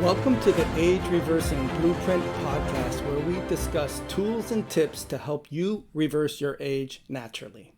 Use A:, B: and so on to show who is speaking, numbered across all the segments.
A: Welcome to the Age Reversing Blueprint podcast, where we discuss tools and tips to help you reverse your age naturally.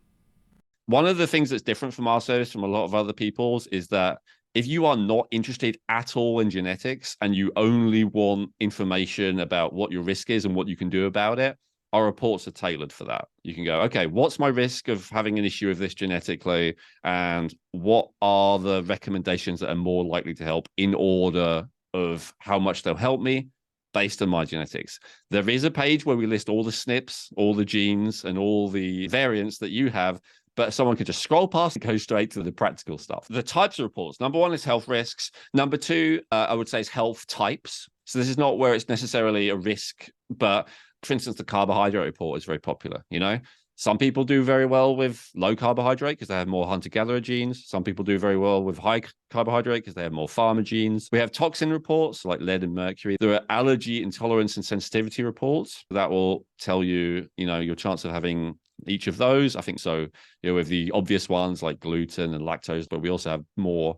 B: One of the things that's different from our service from a lot of other people's is that if you are not interested at all in genetics and you only want information about what your risk is and what you can do about it, our reports are tailored for that. You can go, okay, what's my risk of having an issue with this genetically? And what are the recommendations that are more likely to help in order of how much they'll help me based on my genetics? There is a page where we list all the SNPs, all the genes, and all the variants that you have, but someone could just scroll past and go straight to the practical stuff. The types of reports. Number one is health risks. Number two, I would say, is health types. So this is not where it's necessarily a risk, but for instance, the carbohydrate report is very popular. You know, some people do very well with low carbohydrate because they have more hunter-gatherer genes. Some people do very well with high carbohydrate because they have more farmer genes. We have toxin reports like lead and mercury. There are allergy, intolerance, and sensitivity reports that will tell you, your chance of having each of those. I think so, with the obvious ones like gluten and lactose, but we also have more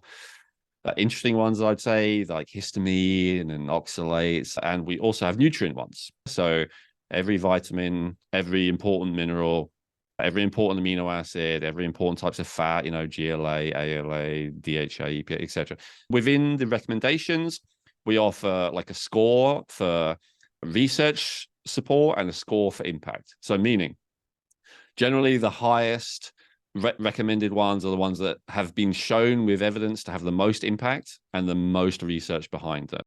B: interesting ones, I'd say, like histamine and oxalates. And we also have nutrient ones. So every vitamin, every important mineral, every important amino acid, every important types of fat, GLA, ALA, DHA, EPA, etc. Within the recommendations, we offer like a score for research support and a score for impact. So meaning, generally the highest recommended ones are the ones that have been shown with evidence to have the most impact and the most research behind them.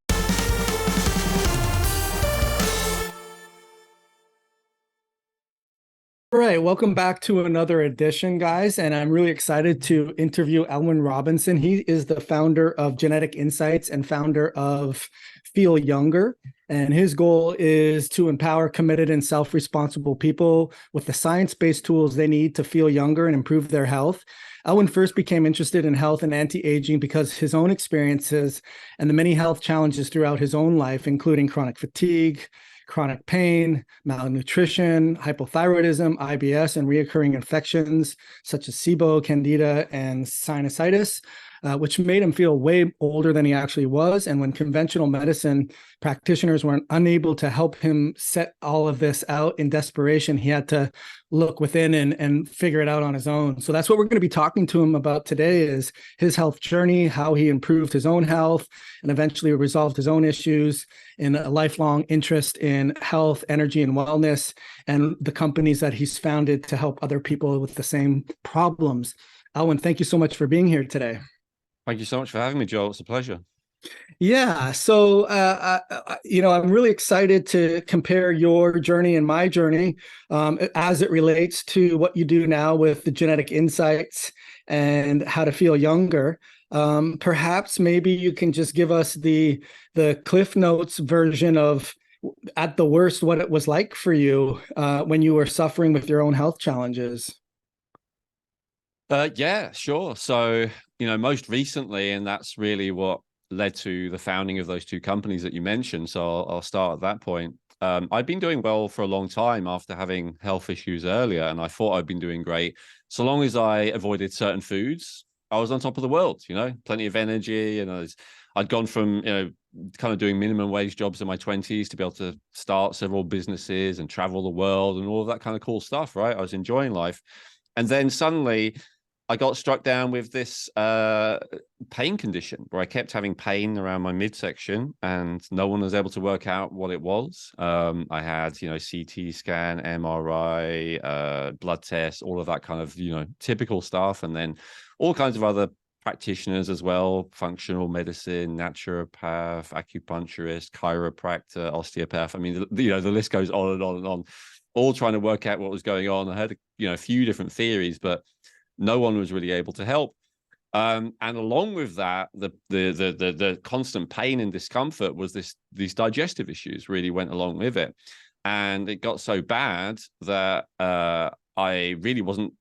A: All right, welcome back to another edition, guys, and I'm really excited to interview Elwin Robinson. He is the founder of Genetic Insights and founder of Feel Younger, and his goal is to empower committed and self-responsible people with the science-based tools they need to feel younger and improve their health. Elwin first became interested in health and anti-aging because his own experiences and the many health challenges throughout his own life, including chronic fatigue, chronic pain, malnutrition, hypothyroidism, IBS, and reoccurring infections such as SIBO, Candida, and sinusitis, which made him feel way older than he actually was. And when conventional medicine practitioners were unable to help him set all of this out in desperation, he had to look within and figure it out on his own. So that's what we're going to be talking to him about today, is his health journey, how he improved his own health and eventually resolved his own issues, in a lifelong interest in health, energy, and wellness, and the companies that he's founded to help other people with the same problems. Elwin, thank you so much for being here today.
B: Thank you so much for having me, Joel. It's a pleasure.
A: Yeah. So, I'm really excited to compare your journey and my journey as it relates to what you do now with the Genetic Insights and how to feel younger. Perhaps maybe you can just give us the Cliff Notes version of, at the worst, what it was like for you when you were suffering with your own health challenges.
B: Yeah, sure. So, most recently, and that's really what led to the founding of those two companies that you mentioned. So I'll start at that point. I'd been doing well for a long time after having health issues earlier, and I thought I'd been doing great. So long as I avoided certain foods, I was on top of the world, plenty of energy. And I'd gone from, kind of doing minimum wage jobs in my 20s to be able to start several businesses and travel the world and all of that kind of cool stuff, right? I was enjoying life. And then suddenly I got struck down with this pain condition where I kept having pain around my midsection and no one was able to work out what it was. I had, CT scan, MRI, blood tests, all of that kind of, typical stuff. And then all kinds of other practitioners as well, functional medicine, naturopath, acupuncturist, chiropractor, osteopath. I mean, the list goes on and on and on, all trying to work out what was going on. I had, a few different theories, but no one was really able to help. And along with that, the constant pain and discomfort was these digestive issues really went along with it. And it got so bad that I really wasn't,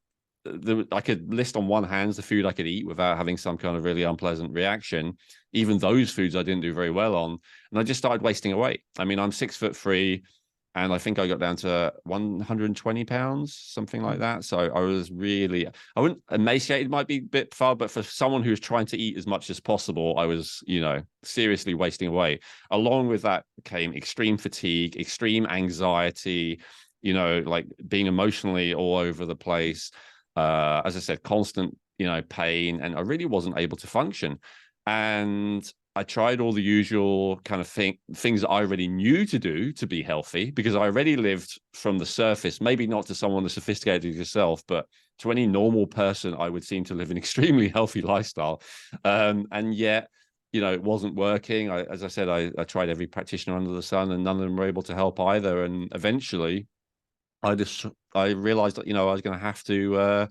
B: I could list on one hand the food I could eat without having some kind of really unpleasant reaction. Even those foods I didn't do very well on. And I just started wasting away. I mean, I'm 6'3", And I think I got down to 120 pounds, something like that. So I was really, I wouldn't, emaciated might be a bit far, but for someone who's trying to eat as much as possible, I was, seriously wasting away. Along with that came extreme fatigue, extreme anxiety, like being emotionally all over the place. As I said, constant, pain, and I really wasn't able to function. And I tried all the usual kind of things that I already knew to do to be healthy, because I already lived from the surface, maybe not to someone as sophisticated as yourself, but to any normal person, I would seem to live an extremely healthy lifestyle. And yet, it wasn't working. As I said, I tried every practitioner under the sun, and none of them were able to help either. And eventually I realized that, I was going to have to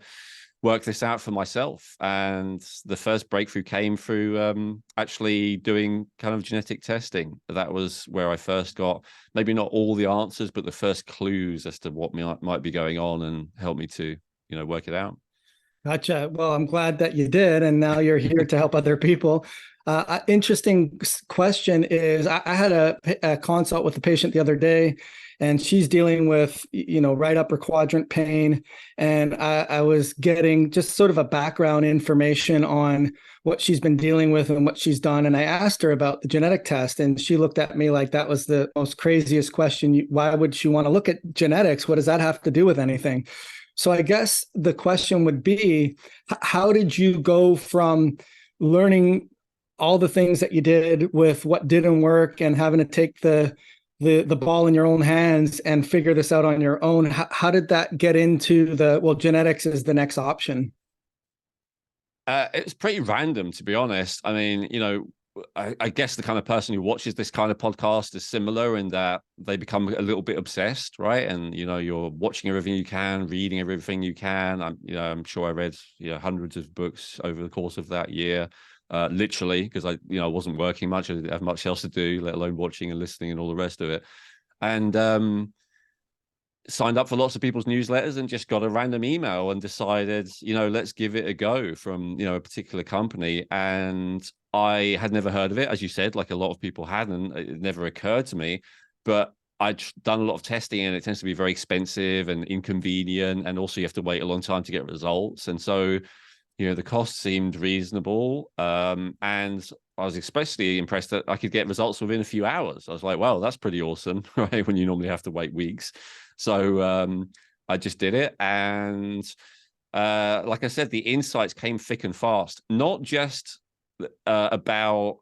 B: work this out for myself. And the first breakthrough came through actually doing kind of genetic testing. That was where I first got maybe not all the answers, but the first clues as to what might be going on, and helped me to, work it out.
A: Gotcha. Well, I'm glad that you did, and now you're here to help other people. Interesting question is, I had a consult with a patient the other day, and she's dealing with, right upper quadrant pain. And I was getting just sort of a background information on what she's been dealing with and what she's done. And I asked her about the genetic test, and she looked at me like that was the most craziest question. Why would she want to look at genetics? What does that have to do with anything? So I guess the question would be, how did you go from learning all the things that you did with what didn't work and having to take the ball in your own hands and figure this out on your own? How did that get into genetics is the next option?
B: It's pretty random, to be honest. I mean, I guess the kind of person who watches this kind of podcast is similar in that they become a little bit obsessed, right? And you're watching everything you can, reading everything you can. I'm sure I read hundreds of books over the course of that year, literally, because I wasn't working much. I didn't have much else to do, let alone watching and listening and all the rest of it. And signed up for lots of people's newsletters and just got a random email and decided, let's give it a go from, a particular company. And I had never heard of it, as you said, like a lot of people hadn't. It never occurred to me, but I'd done a lot of testing, and it tends to be very expensive and inconvenient. And also you have to wait a long time to get results. And so, the cost seemed reasonable. And I was especially impressed that I could get results within a few hours. I was like, wow, that's pretty awesome, right? When you normally have to wait weeks. So I just did it. And like I said, the insights came thick and fast, not just about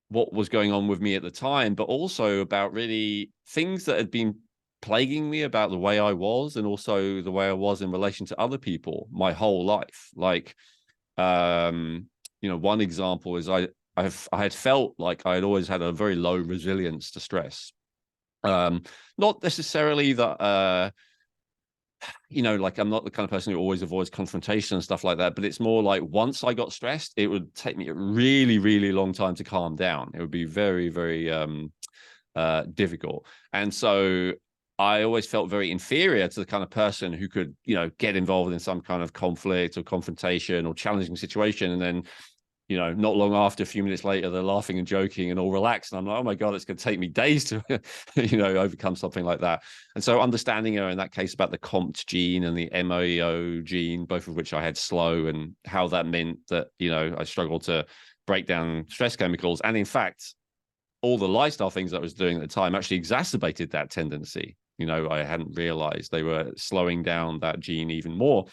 B: what was going on with me at the time, but also about really things that had been plaguing me about the way I was, and also the way I was in relation to other people my whole life. Like, one example is I had felt like I had always had a very low resilience to stress. Not necessarily that like I'm not the kind of person who always avoids confrontation and stuff like that, but it's more like once I got stressed, it would take me a really, really long time to calm down. It would be very, very difficult. And so I always felt very inferior to the kind of person who could, get involved in some kind of conflict or confrontation or challenging situation, and then not long after, a few minutes later, they're laughing and joking and all relaxed. And I'm like, oh my God, it's going to take me days to, overcome something like that. And so understanding her in that case about the COMT gene and the MAO gene, both of which I had slow, and how that meant that, I struggled to break down stress chemicals. And in fact, all the lifestyle things that I was doing at the time actually exacerbated that tendency. I hadn't realized they were slowing down that gene even more.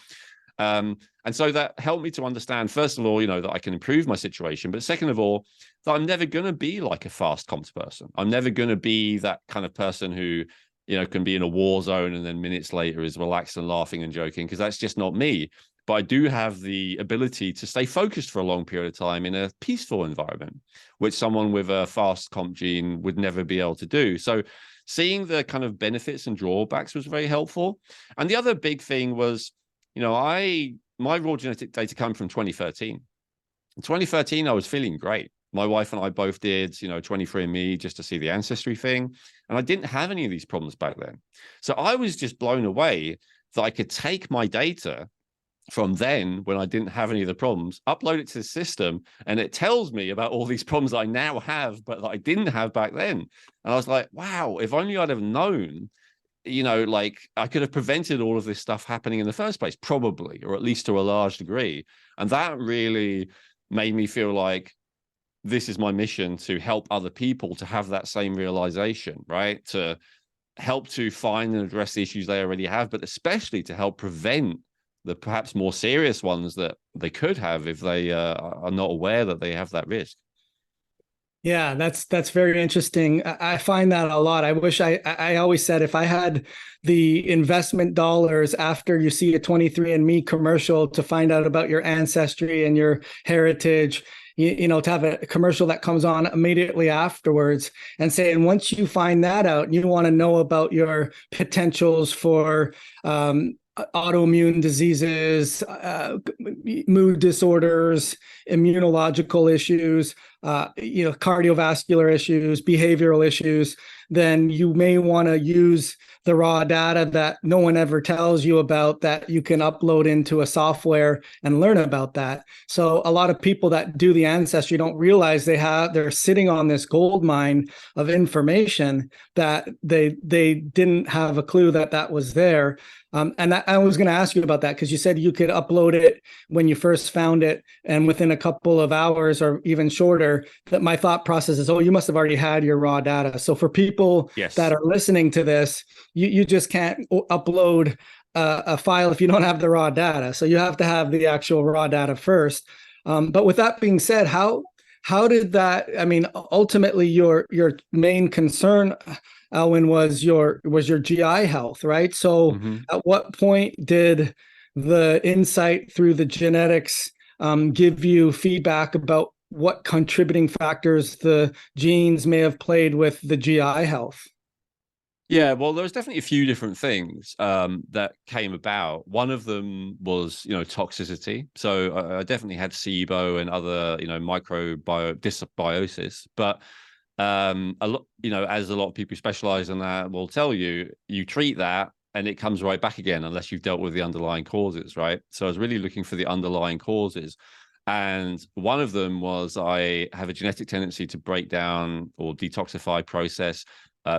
B: And so that helped me to understand, first of all, that I can improve my situation, but second of all, that I'm never going to be like a fast comms person. I'm never going to be that kind of person who, can be in a war zone and then minutes later is relaxed and laughing and joking, because that's just not me. But I do have the ability to stay focused for a long period of time in a peaceful environment, which someone with a fast comp gene would never be able to do. So seeing the kind of benefits and drawbacks was very helpful. And the other big thing was, my raw genetic data come from 2013. In 2013, I was feeling great. My wife and I both did, 23andMe just to see the ancestry thing. And I didn't have any of these problems back then. So I was just blown away that I could take my data from then, when I didn't have any of the problems, upload it to the system, and it tells me about all these problems I now have, but that I didn't have back then. And I was like, wow, if only I'd have known like I could have prevented all of this stuff happening in the first place, probably, or at least to a large degree. And that really made me feel like this is my mission, to help other people to have that same realization, right? To help to find and address the issues they already have, but especially to help prevent the perhaps more serious ones that they could have if they are not aware that they have that risk.
A: Yeah, that's very interesting. I find that a lot. I wish I always said if I had the investment dollars after you see a 23andMe commercial to find out about your ancestry and your heritage, to have a commercial that comes on immediately afterwards and saying, once you find that out, you want to know about your potentials for autoimmune diseases, mood disorders, immunological issues, cardiovascular issues, behavioral issues, then you may want to use the raw data that no one ever tells you about, that you can upload into a software and learn about that. So a lot of people that do the ancestry don't realize they're sitting on this gold mine of information that they didn't have a clue that was there. And I was going to ask you about that, because you said you could upload it when you first found it, and within a couple of hours or even shorter. That my thought process is, oh, you must have already had your raw data. So for people that
B: Yes.
A: are listening to this, you just can't upload a file if you don't have the raw data. So you have to have the actual raw data first. But with that being said, how did that? I mean, ultimately, your main concern, Elwin, was your GI health, right? So, at what point did the insight through the genetics give you feedback about what contributing factors the genes may have played with the GI health?
B: Yeah, well, there was definitely a few different things that came about. One of them was, toxicity. So I definitely had SIBO and other, dysbiosis. But a lot, as a lot of people who specialize in that will tell you, you treat that and it comes right back again unless you've dealt with the underlying causes, right? So I was really looking for the underlying causes. And one of them was I have a genetic tendency to break down or detoxify, process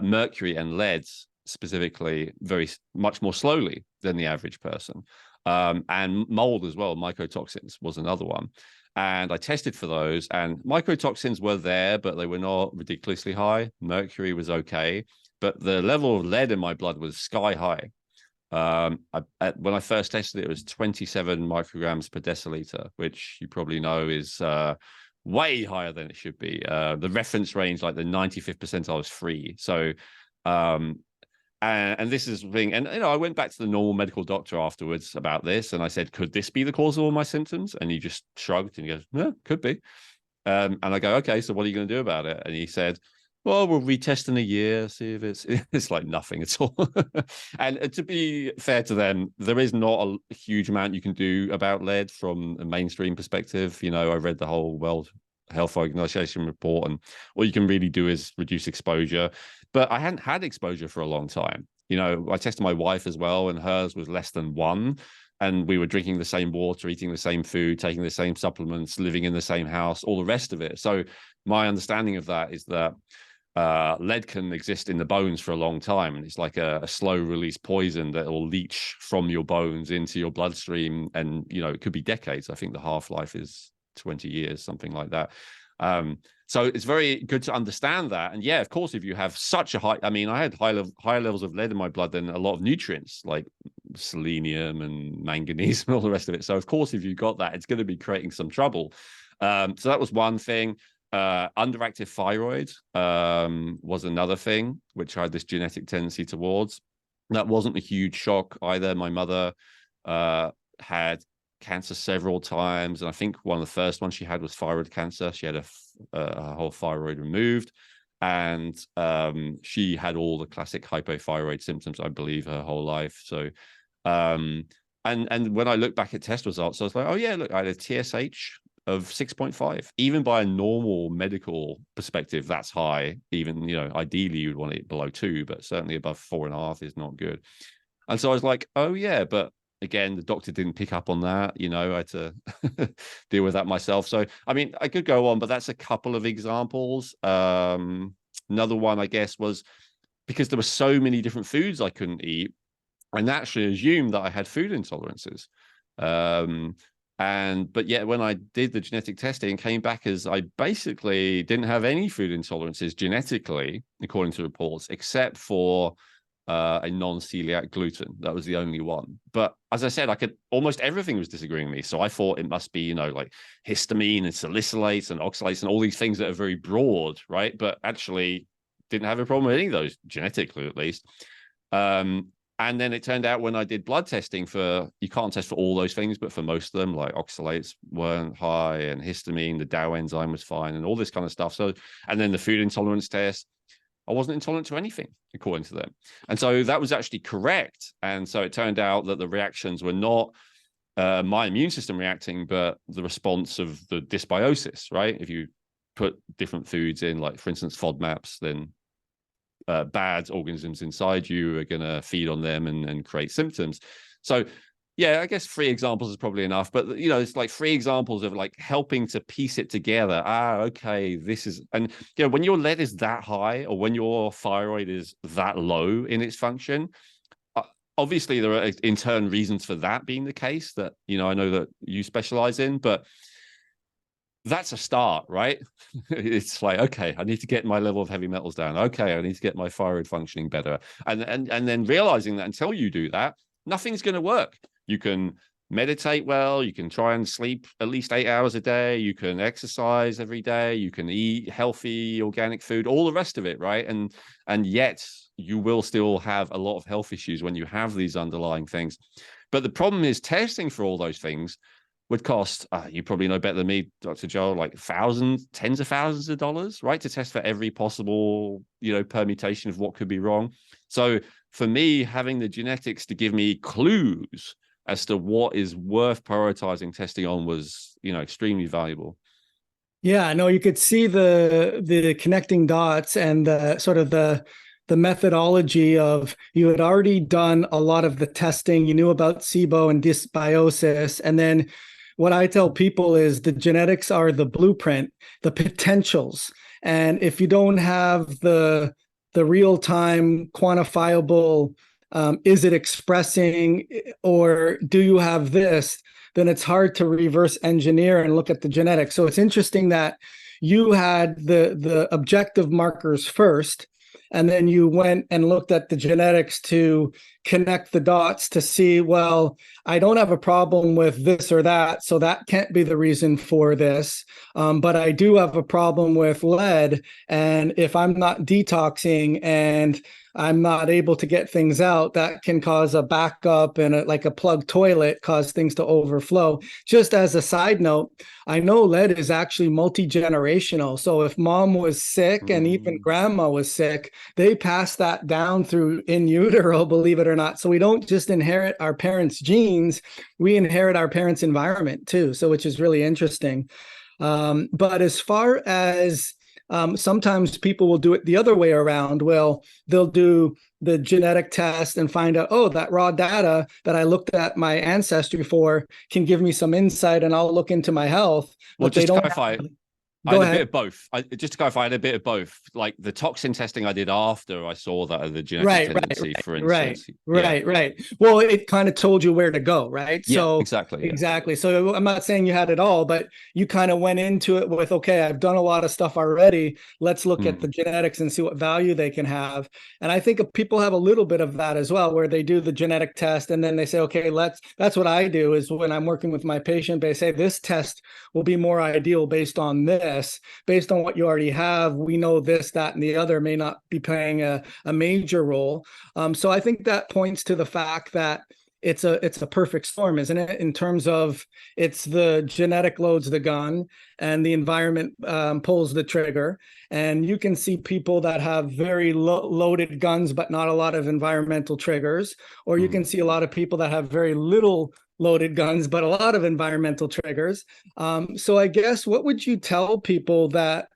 B: mercury and lead specifically very much more slowly than the average person. And mold as well, mycotoxins was another one. And I tested for those, and mycotoxins were there, but they were not ridiculously high. Mercury was okay, but the level of lead in my blood was sky high. When I first tested it, it was 27 micrograms per deciliter, which you probably know is way higher than it should be. The reference range, like the 95th percentile, is free. So, and this is the thing. And I went back to the normal medical doctor afterwards about this, and I said, "Could this be the cause of all my symptoms?" And he just shrugged and he goes, "No, could be." And I go, "Okay, so what are you going to do about it?" And he said, "Well, we'll retest in a year, see if it's like nothing at all." And to be fair to them, there is not a huge amount you can do about lead from a mainstream perspective. I read the whole World Health Organization report, and all you can really do is reduce exposure. But I hadn't had exposure for a long time. I tested my wife as well, and hers was less than 1. And we were drinking the same water, eating the same food, taking the same supplements, living in the same house, all the rest of it. So my understanding of that is that lead can exist in the bones for a long time, and it's like a slow release poison that will leach from your bones into your bloodstream, and it could be decades. I think the half-life is 20 years, something like that. So it's very good to understand that. And yeah, of course, if you have such a high, I mean, I had higher levels of lead in my blood than a lot of nutrients like selenium and manganese and all the rest of it. So of course, if you got that, it's going to be creating some trouble. So that was one thing. Underactive thyroid was another thing, which I had this genetic tendency towards. That wasn't a huge shock either. My mother had cancer several times, and I think one of the first ones she had was thyroid cancer. She had a whole thyroid removed, and she had all the classic hypothyroid symptoms, I believe, her whole life. So and when I look back at test results, I was like, oh yeah, look, I had a TSH of 6.5. Even by a normal medical perspective, that's high. Even, ideally you'd want it below 2, but certainly above 4.5 is not good. And so I was like, oh yeah, but again, the doctor didn't pick up on that. I had to deal with that myself. So, I mean, I could go on, but that's a couple of examples. Another one, I guess, was because there were so many different foods I couldn't eat, I naturally assumed that I had food intolerances. But yet when I did the genetic testing, it came back as I basically didn't have any food intolerances genetically, according to reports, except for a non-celiac gluten. That was the only one. But as I said, almost everything was disagreeing with me. So I thought it must be, like histamine and salicylates and oxalates and all these things that are very broad, right? But actually didn't have a problem with any of those, genetically at least. And then it turned out when I did blood testing you can't test for all those things, but for most of them, like oxalates weren't high and histamine, the Dow enzyme was fine and all this kind of stuff. So, and then the food intolerance test, I wasn't intolerant to anything, according to them. And so that was actually correct. And so it turned out that the reactions were not my immune system reacting, but the response of the dysbiosis, right? If you put different foods in, like, for instance, FODMAPs, then bad organisms inside you are going to feed on them and create symptoms. So yeah, I guess 3 examples is probably enough, but it's like 3 examples of like helping to piece it together. Okay, this is, and when your lead is that high or when your thyroid is that low in its function, obviously there are in turn reasons for that being the case that I know that you specialize in, but that's a start, right? It's like, okay, I need to get my level of heavy metals down. Okay, I need to get my thyroid functioning better. And then realizing that until you do that, nothing's going to work. You can meditate well, you can try and sleep at least 8 hours a day, you can exercise every day, you can eat healthy organic food, all the rest of it, right? And yet you will still have a lot of health issues when you have these underlying things. But the problem is testing for all those things would cost, you probably know better than me, Dr. Joel, like thousands, tens of thousands of dollars, right? To test for every possible, permutation of what could be wrong. So for me, having the genetics to give me clues as to what is worth prioritizing testing on was, extremely valuable.
A: Yeah, no, you could see the connecting dots and the sort of the methodology of, you had already done a lot of the testing, you knew about SIBO and dysbiosis, and then what I tell people is the genetics are the blueprint, the potentials. And if you don't have the real-time quantifiable, is it expressing, or do you have this, then it's hard to reverse engineer and look at the genetics. So it's interesting that you had the objective markers first, and then you went and looked at the genetics to connect the dots to see, well, I don't have a problem with this or that, so that can't be the reason for this. But I do have a problem with lead. And if I'm not detoxing and I'm not able to get things out, that can cause a backup and like a plugged toilet, cause things to overflow. Just as a side note, I know lead is actually multi-generational. So if mom was sick and even grandma was sick, they pass that down through in utero, believe it or not. So we don't just inherit our parents' genes, we inherit our parents' environment too. So which is really interesting. But as far as sometimes people will do it the other way around. Well, they'll do the genetic test and find out, oh, that raw data that I looked at my ancestry for can give me some insight, and I'll look into my health.
B: Well,
A: But they
B: just to
A: don't
B: clarify,
A: Go
B: I had
A: ahead.
B: a bit of both. Just to clarify, I had a bit of both. Like the toxin testing I did after I saw that the genetic
A: Right,
B: tendency, for
A: right,
B: instance. Yeah.
A: right, right. Well, it kind of told you where to go, right?
B: Yeah,
A: So
B: exactly. Yeah.
A: exactly. So I'm not saying you had it all, but you kind of went into it with, okay, I've done a lot of stuff already. Let's look at the genetics and see what value they can have. And I think people have a little bit of that as well, where they do the genetic test and then they say, okay, that's what I do is when I'm working with my patient, they say this test will be more ideal based on this, based on what you already have. We know this, that, and the other may not be playing a major role. So I think that points to the fact that it's a perfect storm, isn't it? In terms of it's the genetic loads the gun and the environment pulls the trigger. And you can see people that have very loaded guns, but not a lot of environmental triggers. Or you can see a lot of people that have very little loaded guns, but a lot of environmental triggers. So I guess what would you tell people that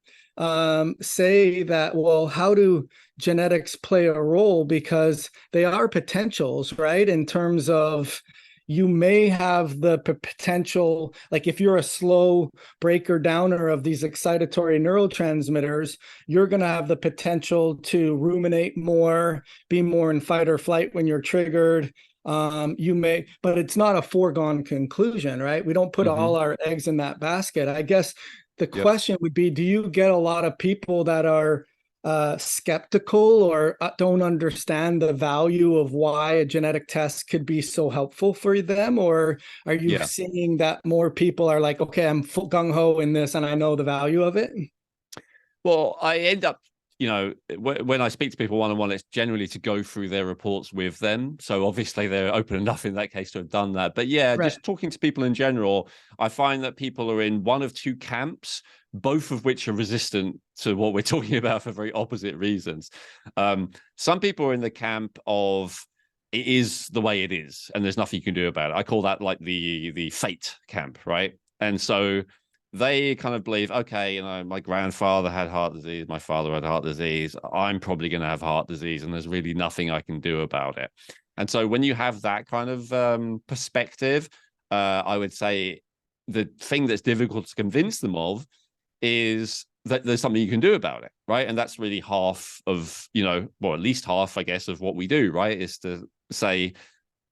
A: say that, well, how do genetics play a role? Because they are potentials, right? In terms of, you may have the potential, like if you're a slow breaker downer of these excitatory neurotransmitters, you're going to have the potential to ruminate more, be more in fight or flight when you're triggered. You may, but it's not a foregone conclusion, right? We don't put all our eggs in that basket. I guess the
B: Yep.
A: question would be, do you get a lot of people that are skeptical or don't understand the value of why a genetic test could be so helpful for them? Or are you
B: Yeah.
A: seeing that more people are like, okay, I'm full gung ho in this and I know the value of it?
B: Well, I end up, when I speak to people one-on-one, it's generally to go through their reports with them. So obviously they're open enough in that case to have done that. But yeah,
A: Right.
B: just talking to people in general, I find that people are in one of two camps, both of which are resistant to what we're talking about for very opposite reasons. Some people are in the camp of it is the way it is, and there's nothing you can do about it. I call that like the fate camp, right? And so they kind of believe, okay, my grandfather had heart disease, my father had heart disease, I'm probably going to have heart disease, and there's really nothing I can do about it. And so when you have that kind of perspective, I would say the thing that's difficult to convince them of is that there's something you can do about it, right? And that's really half of, well, at least half, I guess, of what we do, right? Is to say,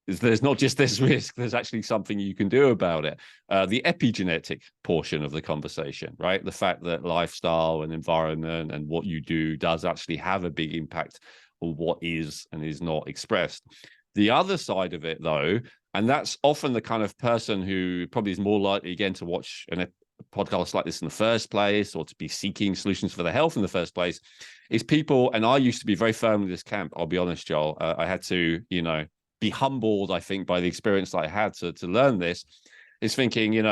B: there's not just this risk, there's actually something you can do about it. The epigenetic portion of the conversation, right? The fact that lifestyle and environment and what you do does actually have a big impact on what is and is not expressed. The other side of it, though, and that's often the kind of person who probably is more likely, again, to watch a podcast like this in the first place or to be seeking solutions for their health in the first place, is people, and I used to be very firm in this camp, I'll be honest, Joel. I had to, be humbled, I think, by the experience that I had to learn this, is thinking,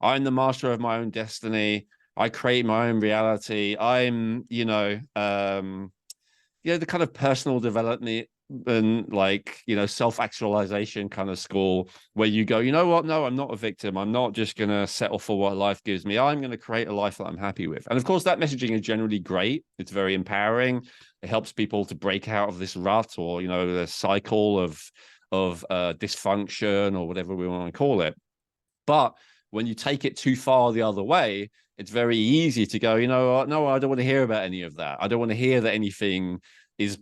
B: I'm the master of my own destiny. I create my own reality. I'm, the kind of personal development and self-actualization kind of school where you go, you know what? No, I'm not a victim. I'm not just going to settle for what life gives me. I'm going to create a life that I'm happy with. And of course, that messaging is generally great. It's very empowering. It helps people to break out of this rut or, the cycle of dysfunction or whatever we want to call it. But when you take it too far the other way, it's very easy to go, no, I don't want to hear about any of that. I don't want to hear that anything is,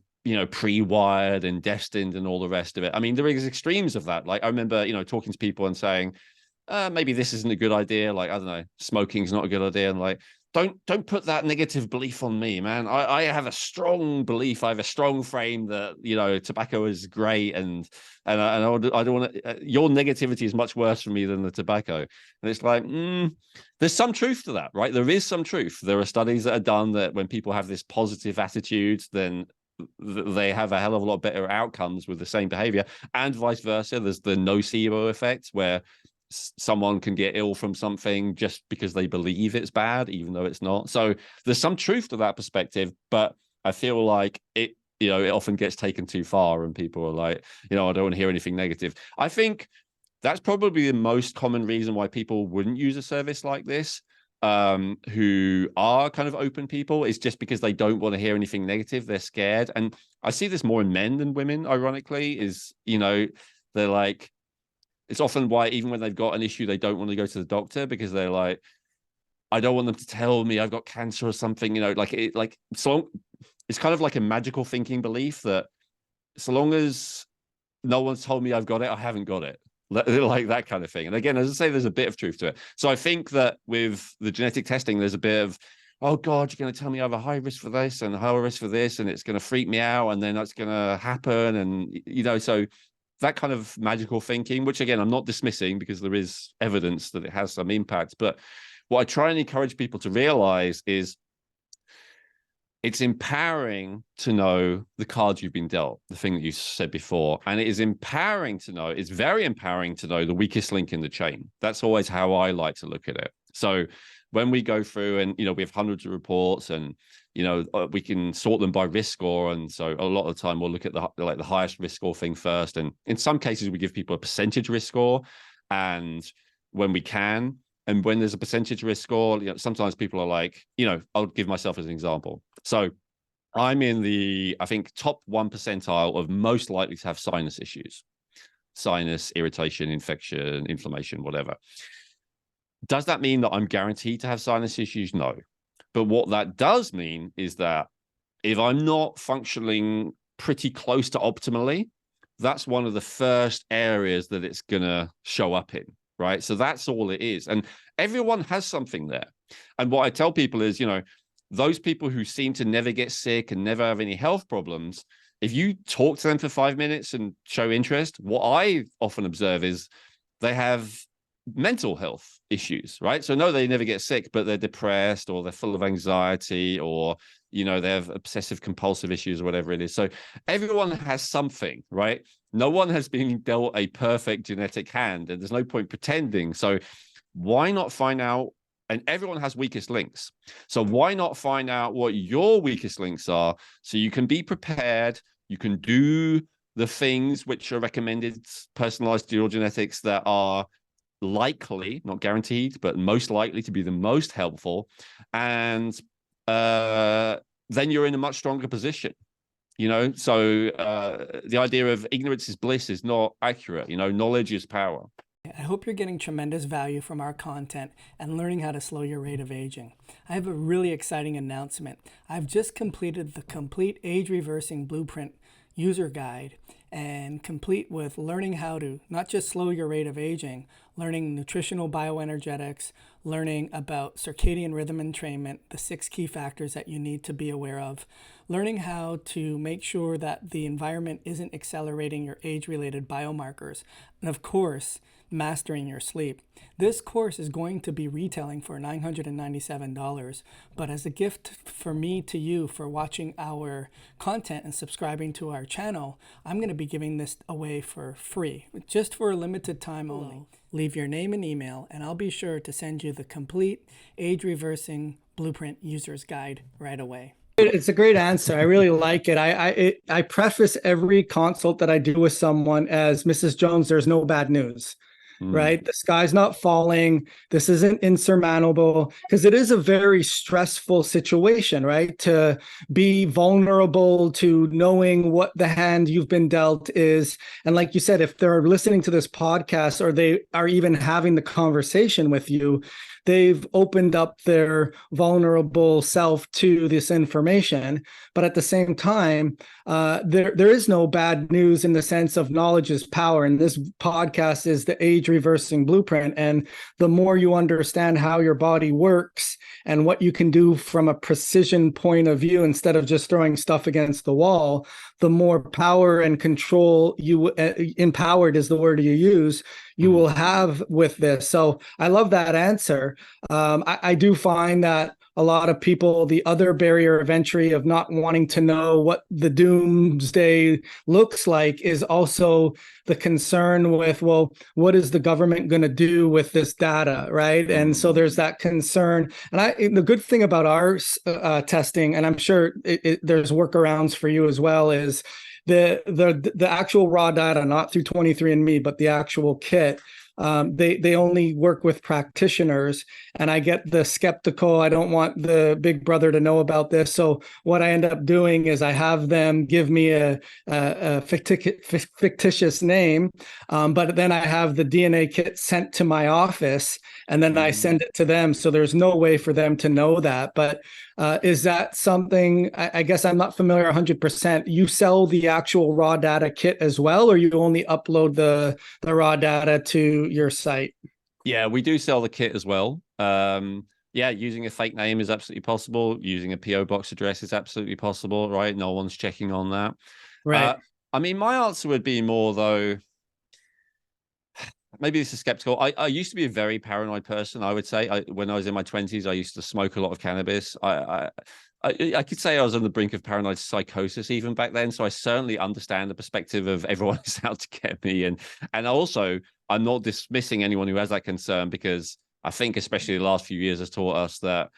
B: pre-wired and destined and all the rest of it. I mean, there is extremes of that. Like I remember, talking to people and saying, maybe this isn't a good idea. Like, I don't know, smoking's not a good idea. And like, don't put that negative belief on me, man. I have a strong belief. I have a strong frame that, tobacco is great. And I don't want to, your negativity is much worse for me than the tobacco. And it's like, there's some truth to that, right? There is some truth. There are studies that are done that when people have this positive attitude, then they have a hell of a lot better outcomes with the same behavior, and vice versa. There's the nocebo effect where someone can get ill from something just because they believe it's bad, even though it's not. So there's some truth to that perspective, but I feel like it often gets taken too far and people are like, I don't want to hear anything negative. I think that's probably the most common reason why people wouldn't use a service like this, who are kind of open people, is just because they don't want to hear anything negative. They're scared. And I see this more in men than women, ironically, is, they're like, it's often why even when they've got an issue, they don't want to go to the doctor because they're like, I don't want them to tell me I've got cancer or something, so it's kind of like a magical thinking belief that so long as no one's told me I've got it, I haven't got it. Like that kind of thing. And again, as I say, there's a bit of truth to it. So I think that with the genetic testing, there's a bit of, oh God, you're going to tell me I have a high risk for this and a high risk for this, and it's going to freak me out, and then that's going to happen. And, so that kind of magical thinking, which again, I'm not dismissing because there is evidence that it has some impact. But what I try and encourage people to realize is it's empowering to know the cards you've been dealt, the thing that you said before. And it is empowering to know, it's very empowering to know the weakest link in the chain. That's always how I like to look at it. So when we go through and, we have hundreds of reports and, we can sort them by risk score. And so a lot of the time we'll look at the highest risk score thing first. And in some cases we give people a percentage risk score. And when we can, and when there's a percentage risk score, sometimes people are like, I'll give myself as an example. So I'm in the, I think, top 1 percentile of most likely to have sinus issues. sinus irritation, infection, inflammation, whatever. Does that mean that I'm guaranteed to have sinus issues? No. But what that does mean is that if I'm not functioning pretty close to optimally, that's one of the first areas that it's going to show up in, right? So that's all it is. And everyone has something there. And what I tell people is, those people who seem to never get sick and never have any health problems, if you talk to them for 5 minutes and show interest, what I often observe is they have mental health issues, right? So no, they never get sick, but they're depressed or they're full of anxiety, or they have obsessive compulsive issues or whatever it is. So everyone has something, right? No one has been dealt a perfect genetic hand, and there's no point pretending. So why not find out? And everyone has weakest links. So why not find out what your weakest links are, so you can be prepared, you can do the things which are recommended, personalized to your genetics, that are likely, not guaranteed, but most likely to be the most helpful. And then you're in a much stronger position. So the idea of ignorance is bliss is not accurate. Knowledge is power.
C: I hope you're getting tremendous value from our content and learning how to slow your rate of aging. I have a really exciting announcement. I've just completed the complete age reversing blueprint user guide, and complete with learning how to not just slow your rate of aging, learning nutritional bioenergetics, learning about circadian rhythm entrainment, the 6 key factors that you need to be aware of, learning how to make sure that the environment isn't accelerating your age-related biomarkers, and of course, mastering your sleep. This course is going to be retailing for $997, but as a gift for me to you for watching our content and subscribing to our channel, I'm going to be giving this away for free, just for a limited time only. Leave your name and email, and I'll be sure to send you the complete age-reversing blueprint user's guide right away.
A: It's a great answer. I really like it. I preface every consult that I do with someone as, Mrs. Jones, there's no bad news. Right? The sky's not falling. This isn't insurmountable, because it is a very stressful situation, right? To be vulnerable to knowing what the hand you've been dealt is. And like you said, if they're listening to this podcast, or they are even having the conversation with you, they've opened up their vulnerable self to this information. But at the same time, there is no bad news, in the sense of knowledge is power. And this podcast is the age reversing blueprint. And the more you understand how your body works and what you can do from a precision point of view, instead of just throwing stuff against the wall, the more power and control you, empowered is the word you use, you will have with this. So I love that answer. I do find that a lot of people, the other barrier of entry of not wanting to know what the doomsday looks like, is also the concern with, well, what is the government going to do with this data, right? And so there's that concern. And the good thing about our testing, and I'm sure there's workarounds for you as well, is the actual raw data, not through 23andMe, but the actual kit. They only work with practitioners, and I get the skeptical, I don't want the big brother to know about this. So what I end up doing is I have them give me a fictitious name, but then I have the DNA kit sent to my office, and then I send it to them. So there's no way for them to know that. But is that something, I guess I'm not familiar 100%. You sell the actual raw data kit as well, or you only upload the raw data to your site?
B: Yeah, we do sell the kit as well. Yeah, using a fake name is absolutely possible. Using a PO box address is absolutely possible, right? No one's checking on that.
A: Right.
B: I mean, my answer would be more, though, maybe this is skeptical. I used to be a very paranoid person, I would say. When I was in my 20s, I used to smoke a lot of cannabis. I could say I was on the brink of paranoid psychosis even back then. So I certainly understand the perspective of everyone who's out to get me. And also, I'm not dismissing anyone who has that concern, because I think especially the last few years has taught us that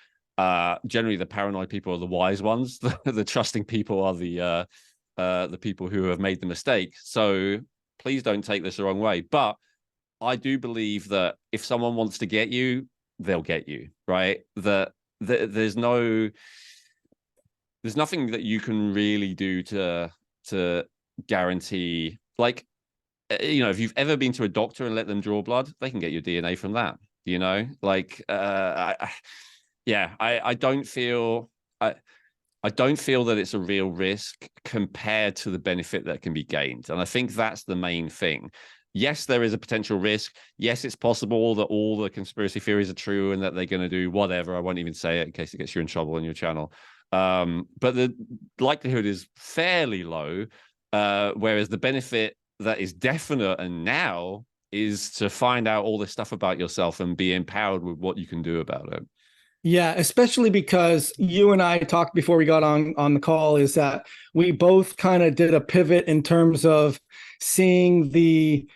B: generally the paranoid people are the wise ones. The trusting people are the people who have made the mistake. So please don't take this the wrong way. But I do believe that if someone wants to get you, they'll get you, right? There's nothing that you can really do to guarantee. Like, if you've ever been to a doctor and let them draw blood, they can get your DNA from that. Like I don't feel I don't feel that it's a real risk compared to the benefit that can be gained. And I think that's the main thing. Yes, there is a potential risk. Yes, it's possible that all the conspiracy theories are true and that they're going to do whatever. I won't even say it in case it gets you in trouble on your channel. But the likelihood is fairly low, whereas the benefit that is definite and now is to find out all this stuff about yourself and be empowered with what you can do about it.
A: Yeah, especially because you and I talked before we got on the call, is that we both kind of did a pivot in terms of seeing the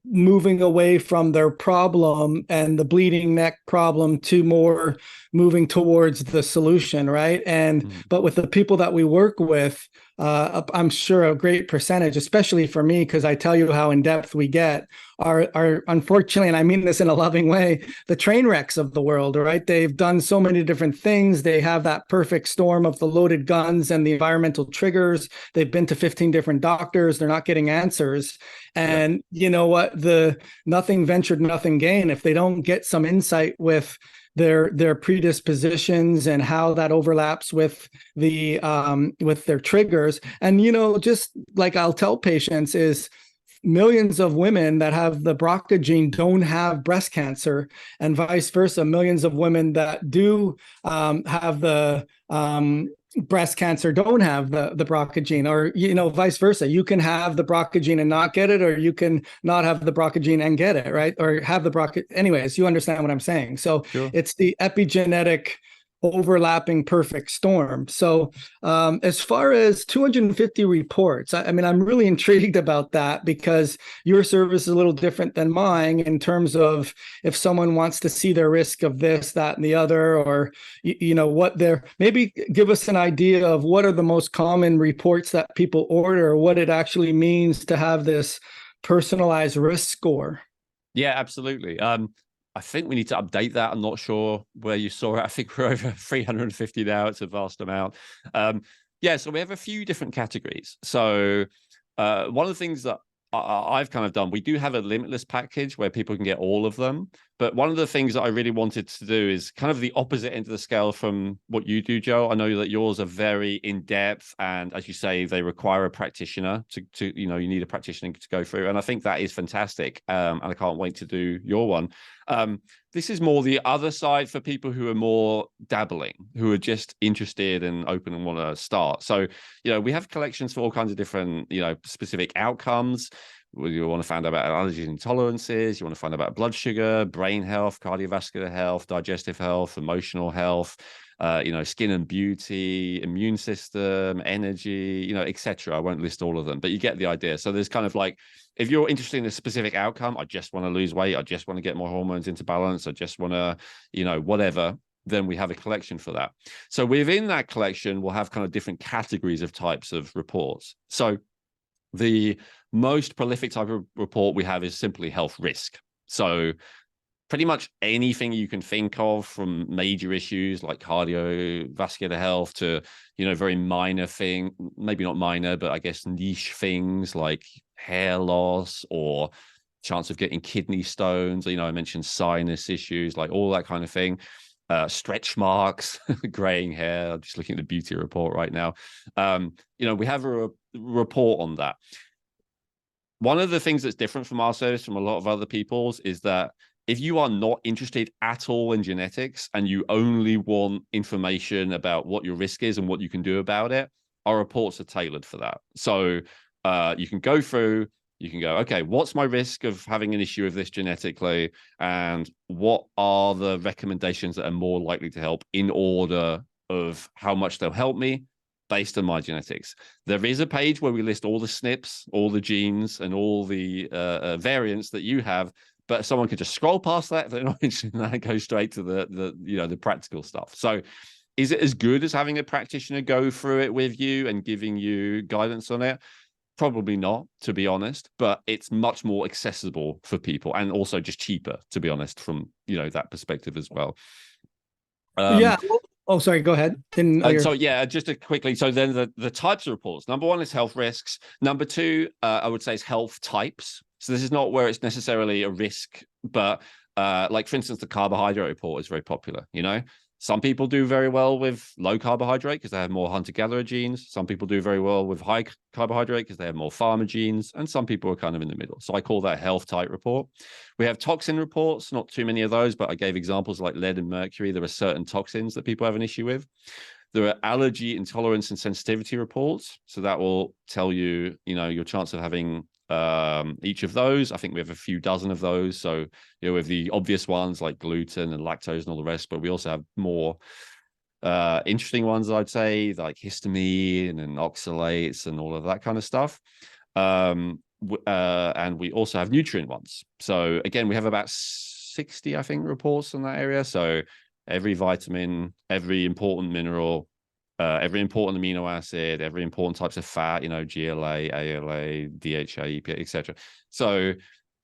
A: moving away from their problem and the bleeding neck problem to more moving towards the solution, right? And but with the people that we work with, I'm sure a great percentage, especially for me, because I tell you how in depth we get, are unfortunately, and I mean this in a loving way, the train wrecks of the world, right? They've done so many different things. They have that perfect storm of the loaded guns and the environmental triggers. They've been to 15 different doctors. They're not getting answers. And you know what? The nothing ventured, nothing gained. If they don't get some insight with their predispositions and how that overlaps with their triggers. And just like I'll tell patients is millions of women that have the BRCA gene don't have breast cancer, and vice versa. Millions of women that do have the breast cancer don't have the BRCA gene, or vice versa. You can have the BRCA gene and not get it, or you can not have the BRCA gene and get it, right? Or have the BRCA. Anyways, you understand what I'm saying. So sure. It's the epigenetic overlapping perfect storm. So as far as 250 reports, I mean, I'm really intrigued about that, because your service is a little different than mine in terms of if someone wants to see their risk of this, that, and the other, or what they're, maybe give us an idea of what are the most common reports that people order, what it actually means to have this personalized risk score.
B: Yeah, absolutely. I think we need to update that. I'm not sure where you saw it. I think we're over 350 now. It's a vast amount. So we have a few different categories. So one of the things that I've kind of done, we do have a limitless package where people can get all of them. But one of the things that I really wanted to do is kind of the opposite end of the scale from what you do, Joe. I know that yours are very in-depth, and as you say, they require a practitioner to you need a practitioner to go through. And I think that is fantastic. And I can't wait to do your one. This is more the other side for people who are more dabbling, who are just interested and open and want to start. So, we have collections for all kinds of different, specific outcomes. You want to find out about allergies and intolerances. You want to find out about blood sugar, brain health, cardiovascular health, digestive health, emotional health, skin and beauty, immune system, energy, etc. I won't list all of them, but you get the idea. So there's kind of like, if you're interested in a specific outcome, I just want to lose weight, I just want to get more hormones into balance, I just want to, whatever, then we have a collection for that. So within that collection, we'll have kind of different categories of types of reports. So the most prolific type of report we have is simply health risk. So pretty much anything you can think of, from major issues like cardiovascular health to, very minor thing, maybe not minor, but I guess niche things like hair loss or chance of getting kidney stones. I mentioned sinus issues, like all that kind of thing. Stretch marks, graying hair. I'm just looking at the beauty report right now. We have a report on that. One of the things that's different from our service from a lot of other people's is that if you are not interested at all in genetics and you only want information about what your risk is and what you can do about it, our reports are tailored for that. So you can go through, you can go, okay, what's my risk of having an issue with this genetically? And what are the recommendations that are more likely to help in order of how much they'll help me based on my genetics? There is a page where we list all the SNPs, all the genes, and all the variants that you have, but someone could just scroll past that if they're not interested in that and go straight to the practical stuff. So is it as good as having a practitioner go through it with you and giving you guidance on it? Probably not, to be honest, but it's much more accessible for people, and also just cheaper, to be honest, from that perspective as well.
A: Yeah. Oh, sorry, go ahead.
B: So yeah, just to quickly. So then the types of reports. Number one is health risks. Number two, I would say, is health types. So this is not where it's necessarily a risk, but like for instance, the carbohydrate report is very popular. You know, some people do very well with low carbohydrate because they have more hunter-gatherer genes. Some people do very well with high carbohydrate because they have more farmer genes, and some people are kind of in the middle. So I call that a health type report. We have toxin reports, not too many of those, but I gave examples like lead and mercury. There are certain toxins that people have an issue with. There are allergy, intolerance, and sensitivity reports. So that will tell you, you know, your chance of having each of those. I think we have a few dozen of those. So, you know, with the obvious ones like gluten and lactose and all the rest, but we also have more interesting ones, I'd say, like histamine and oxalates and all of that kind of stuff. And we also have nutrient ones. So again, we have about 60, I think, reports in that area. So every vitamin, every important mineral, every important amino acid, every important types of fat, you know, GLA, ALA, DHA, EPA, etc. So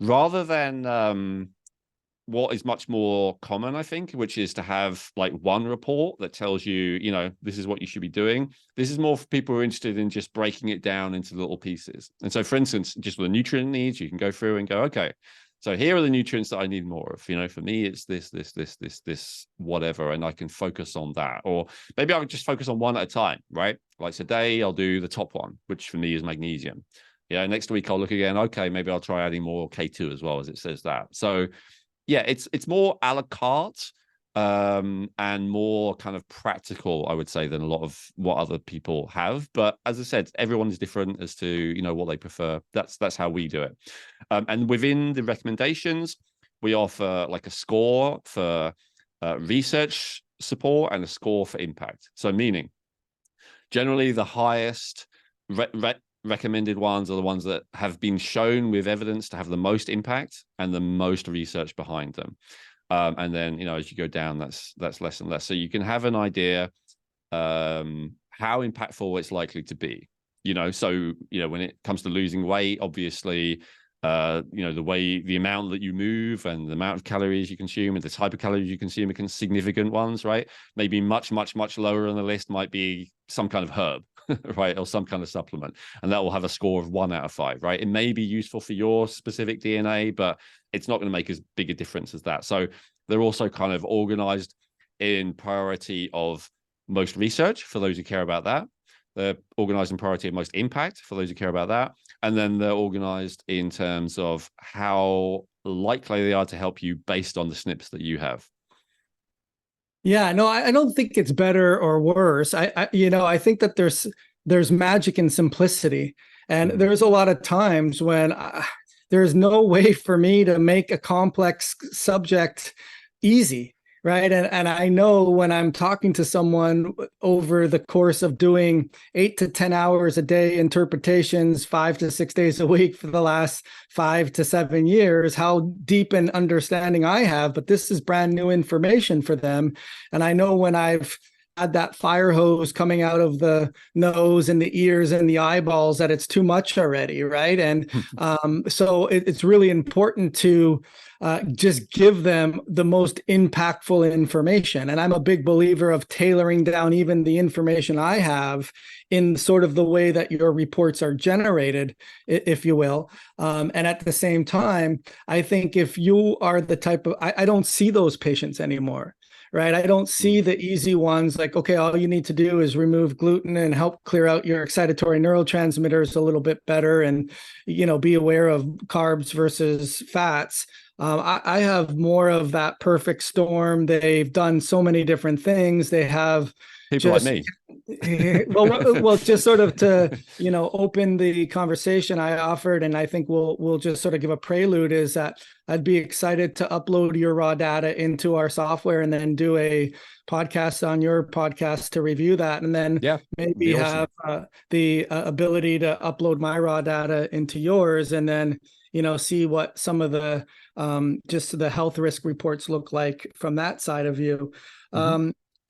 B: rather than what is much more common, I think, which is to have like one report that tells you, you know, this is what you should be doing. This is more for people who are interested in just breaking it down into little pieces. And so, for instance, just with the nutrient needs, you can go through and go, okay, so here are the nutrients that I need more of. You know, for me, it's this, whatever, and I can focus on that. Or maybe I'll just focus on one at a time, right? Like today, I'll do the top one, which for me is magnesium. Yeah, next week I'll look again. Okay, maybe I'll try adding more K2 as well, as it says that. So yeah, it's more a la carte and more kind of practical, I would say, than a lot of what other people have. But as I said, everyone is different as to, you know, what they prefer. That's how we do it. And within the recommendations, we offer like a score for research support and a score for impact. So meaning, generally the highest recommended ones are the ones that have been shown with evidence to have the most impact and the most research behind them. And then, you know, as you go down, that's less and less. So you can have an idea how impactful it's likely to be. You know, so, you know, when it comes to losing weight, obviously, you know, the amount that you move and the amount of calories you consume and the type of calories you consume are significant ones, right? Maybe much lower on the list might be some kind of herb, right? Or some kind of supplement. And that will have a score of 1 out of 5, right? It may be useful for your specific DNA, but it's not going to make as big a difference as that. So they're also kind of organized in priority of most research for those who care about that. They're organized in priority of most impact for those who care about that. And then they're organized in terms of how likely they are to help you based on the SNPs that you have.
A: Yeah, no, I don't think it's better or worse. You know, I think that there's magic in simplicity, and there's a lot of times when there's no way for me to make a complex subject easy, right? And I know when I'm talking to someone over the course of doing 8 to 10 hours a day interpretations, 5 to 6 days a week for the last 5 to 7 years, how deep an understanding I have, but this is brand new information for them. And I know when I've had that fire hose coming out of the nose and the ears and the eyeballs that it's too much already, right? And so it's really important to just give them the most impactful information. And I'm a big believer of tailoring down even the information I have in sort of the way that your reports are generated, if you will. And at the same time, I think if you are the type of, I don't see those patients anymore. Right. I don't see the easy ones like, okay, all you need to do is remove gluten and help clear out your excitatory neurotransmitters a little bit better and, you know, be aware of carbs versus fats. I have more of that perfect storm. They've done so many different things. They have
B: people like me.
A: well, just sort of to, you know, open the conversation I offered, and I think we'll just sort of give a prelude, is that I'd be excited to upload your raw data into our software and then do a podcast on your podcast to review that, and then maybe have the ability to upload my raw data into yours, and then, you know, see what some of the just the health risk reports look like from that side of you.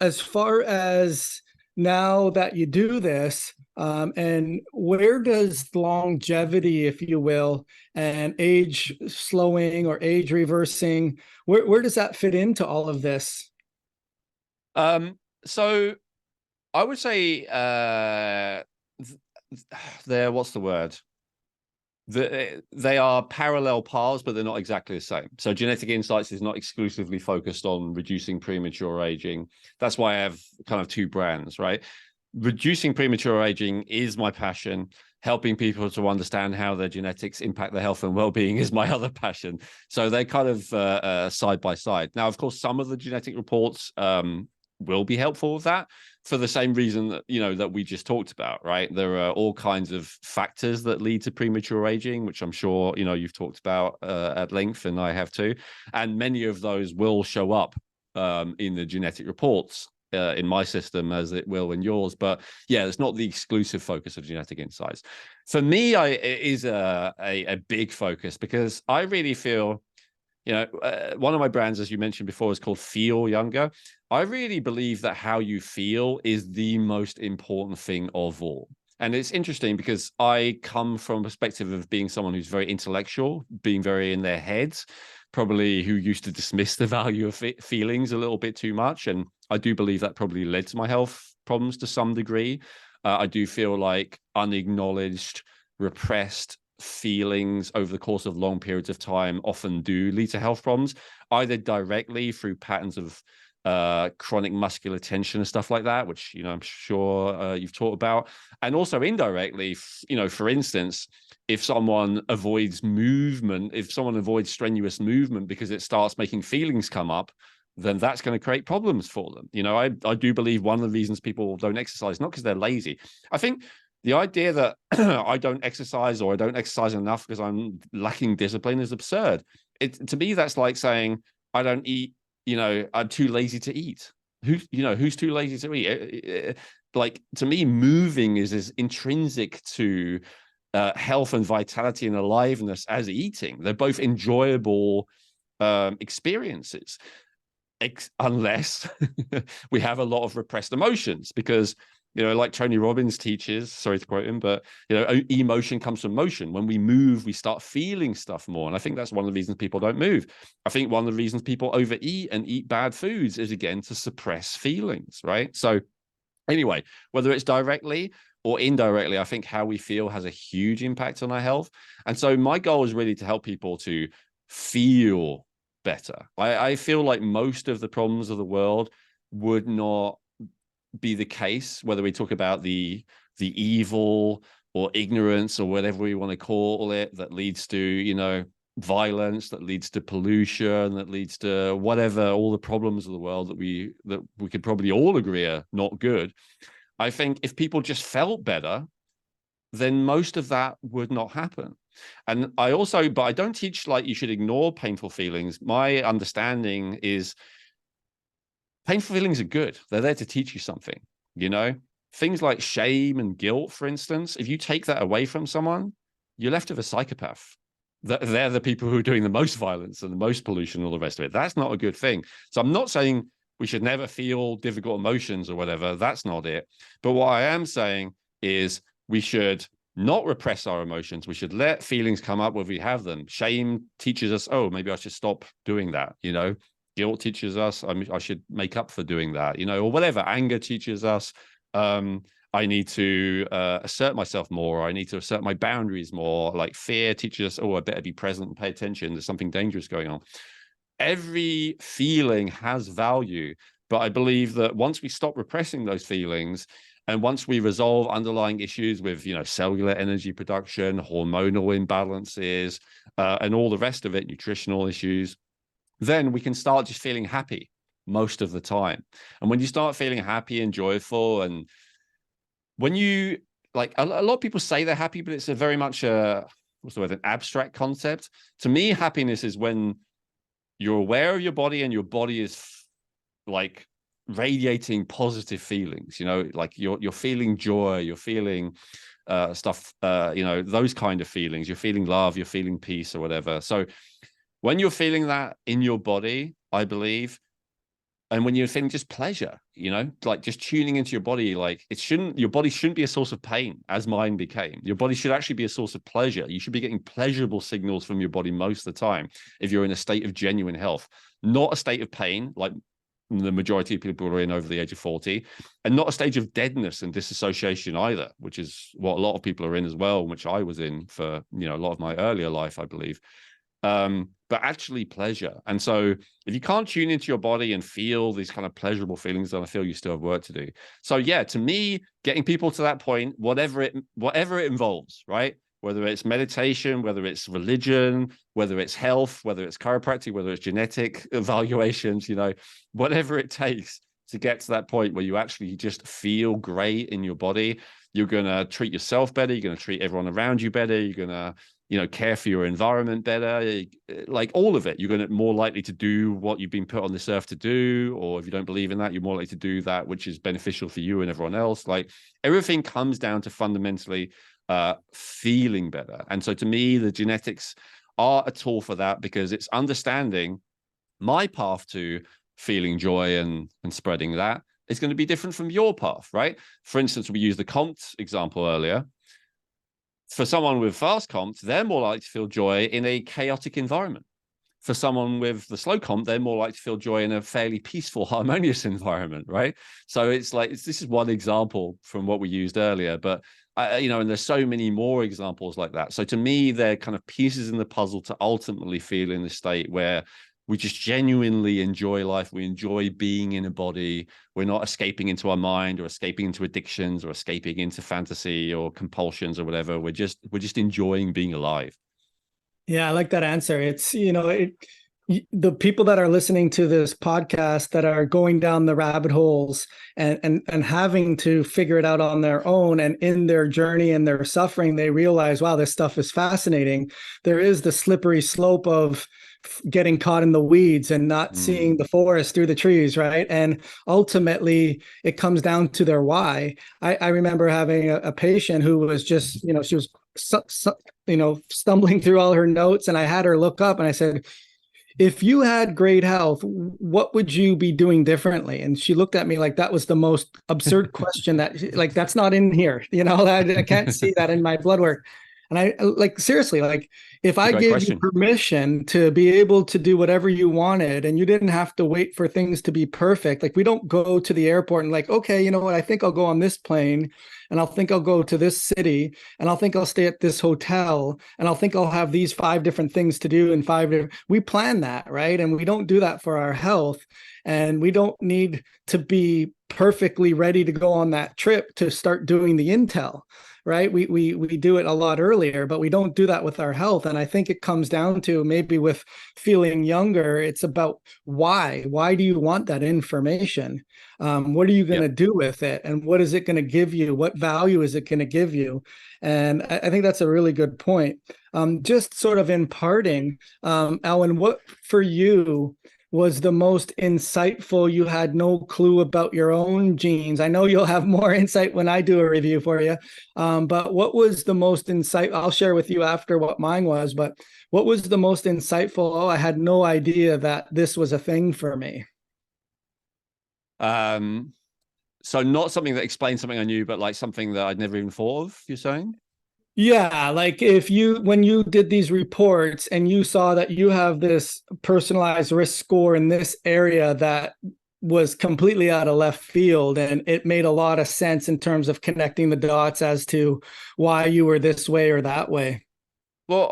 A: As far as now that you do this, and where does longevity, if you will, and age slowing or age reversing, where does that fit into all of this?
B: So I would say what's the word? They are parallel paths, but they're not exactly the same. So genetic insights is not exclusively focused on reducing premature aging. That's why I have kind of two brands, right? Reducing premature aging is my passion. Helping people to understand how their genetics impact their health and well-being is my other passion. So they're kind of side by side. Now, of course, some of the genetic reports will be helpful with that, for the same reason that that we just talked about, right? There are all kinds of factors that lead to premature aging, which I'm sure you've talked about at length, and I have too, and many of those will show up in the genetic reports in my system, as it will in yours. But yeah, it's not the exclusive focus of genetic insights. For me, it is a big focus, because I really feel, one of my brands, as you mentioned before, is called Feel Younger. I really believe that how you feel is the most important thing of all. And it's interesting because I come from a perspective of being someone who's very intellectual, being very in their heads, probably who used to dismiss the value of feelings a little bit too much. And I do believe that probably led to my health problems to some degree. I do feel like unacknowledged, repressed feelings over the course of long periods of time often do lead to health problems, either directly through patterns of chronic muscular tension and stuff like that, which I'm sure you've taught about, and also indirectly, for instance, if someone avoids movement, if someone avoids strenuous movement because it starts making feelings come up, then that's going to create problems for them. I do believe one of the reasons people don't exercise, not because they're lazy. I think the idea that I don't exercise, or I don't exercise enough because I'm lacking discipline, is absurd. To me, that's like saying I don't eat, I'm too lazy to eat. Who's too lazy to eat? Like, to me, moving is as intrinsic to health and vitality and aliveness as eating. They're both enjoyable experiences, unless we have a lot of repressed emotions, because like Tony Robbins teaches, sorry to quote him, but emotion comes from motion. When we move, we start feeling stuff more. And I think that's one of the reasons people don't move. I think one of the reasons people overeat and eat bad foods is, again, to suppress feelings, right? So anyway, whether it's directly or indirectly, I think how we feel has a huge impact on our health. And so my goal is really to help people to feel better. I feel like most of the problems of the world would not be the case, whether we talk about the evil or ignorance or whatever we want to call it, that leads to violence, that leads to pollution, that leads to whatever, all the problems of the world that we could probably all agree are not good. I think if people just felt better, then most of that would not happen. And but I don't teach like you should ignore painful feelings. My understanding is painful feelings are good. They're there to teach you something, Things like shame and guilt, for instance, if you take that away from someone, you're left with a psychopath. They're the people who are doing the most violence and the most pollution and all the rest of it. That's not a good thing. So I'm not saying we should never feel difficult emotions or whatever. That's not it. But what I am saying is we should not repress our emotions. We should let feelings come up where we have them. Shame teaches us, oh, maybe I should stop doing that, Guilt teaches us I should make up for doing that, or whatever. Anger teaches us I need to assert myself more. I need to assert my boundaries more. Like fear teaches us, oh, I better be present and pay attention. There's something dangerous going on. Every feeling has value, but I believe that once we stop repressing those feelings, and once we resolve underlying issues with, cellular energy production, hormonal imbalances, and all the rest of it, nutritional issues, then we can start just feeling happy most of the time. And when you start feeling happy and joyful, and when you, like, a lot of people say they're happy, but it's a very much an abstract concept. To me, happiness is when you're aware of your body and your body is like radiating positive feelings, like you're feeling joy, you're feeling stuff, those kind of feelings. You're feeling love, you're feeling peace or whatever. So when you're feeling that in your body, I believe, and when you're feeling just pleasure, like just tuning into your body, like your body shouldn't be a source of pain, as mine became. Your body should actually be a source of pleasure. You should be getting pleasurable signals from your body most of the time if you're in a state of genuine health, not a state of pain, like the majority of people are in over the age of 40, and not a stage of deadness and disassociation either, which is what a lot of people are in as well, which I was in for, a lot of my earlier life, I believe. But actually pleasure. And so if you can't tune into your body and feel these kind of pleasurable feelings, then I feel you still have work to do. So yeah, to me, getting people to that point, whatever it involves, right? Whether it's meditation, whether it's religion, whether it's health, whether it's chiropractic, whether it's genetic evaluations, whatever it takes to get to that point where you actually just feel great in your body, you're going to treat yourself better. You're going to treat everyone around you better. You're going to, care for your environment better, like all of it. You're going to more likely to do what you've been put on this earth to do. Or if you don't believe in that, you're more likely to do that which is beneficial for you and everyone else. Like everything comes down to fundamentally feeling better. And so to me, the genetics are a tool for that, because it's understanding my path to feeling joy and spreading that is going to be different from your path, right? For instance, we used the COMT example earlier. For someone with fast COMT, they're more likely to feel joy in a chaotic environment. For someone with the slow COMT, they're more likely to feel joy in a fairly peaceful, harmonious environment, right? So it's like, this is one example from what we used earlier, but and there's so many more examples like that. So to me, they're kind of pieces in the puzzle to ultimately feel in the state where we just genuinely enjoy life. We enjoy being in a body. We're not escaping into our mind or escaping into addictions or escaping into fantasy or compulsions or whatever. We're just enjoying being alive.
A: Yeah, I like that answer. It's, the people that are listening to this podcast that are going down the rabbit holes and having to figure it out on their own, and in their journey and their suffering, they realize, wow, this stuff is fascinating. There is the slippery slope of getting caught in the weeds and not seeing the forest through the trees, right? And ultimately it comes down to their why. I remember having a patient who was just, she was stumbling through all her notes, and I had her look up and I said, if you had great health, what would you be doing differently? And she looked at me like that was the most absurd question, that like, that's not in here. I can't see that in my blood work. And I like, seriously, like if I gave you permission to be able to do whatever you wanted and you didn't have to wait for things to be perfect, like we don't go to the airport and like, okay, you know what? I think I'll go on this plane, and I'll think I'll go to this city, and I'll think I'll stay at this hotel, and I'll think I'll have these 5 different things to do in 5 different, we plan that, right? And we don't do that for our health. And we don't need to be perfectly ready to go on that trip to start doing the intel, right? We do it a lot earlier, but we don't do that with our health. And I think it comes down to, maybe with feeling younger, it's about why. Why do you want that information? What are you going to do with it? And what is it going to give you? What value is it going to give you? And I think that's a really good point. Just sort of imparting, Elwin, what for you was the most insightful? You had no clue about your own genes. I know you'll have more insight when I do a review for you. But what was the most insight? I'll share with you after what mine was, but what was the most insightful? Oh, I had no idea that this was a thing for me.
B: So not something that explains something I knew, but like something that I'd never even thought of, you're saying?
A: Yeah, like when you did these reports and you saw that you have this personalized risk score in this area that was completely out of left field, and it made a lot of sense in terms of connecting the dots as to why you were this way or that way.
B: Well,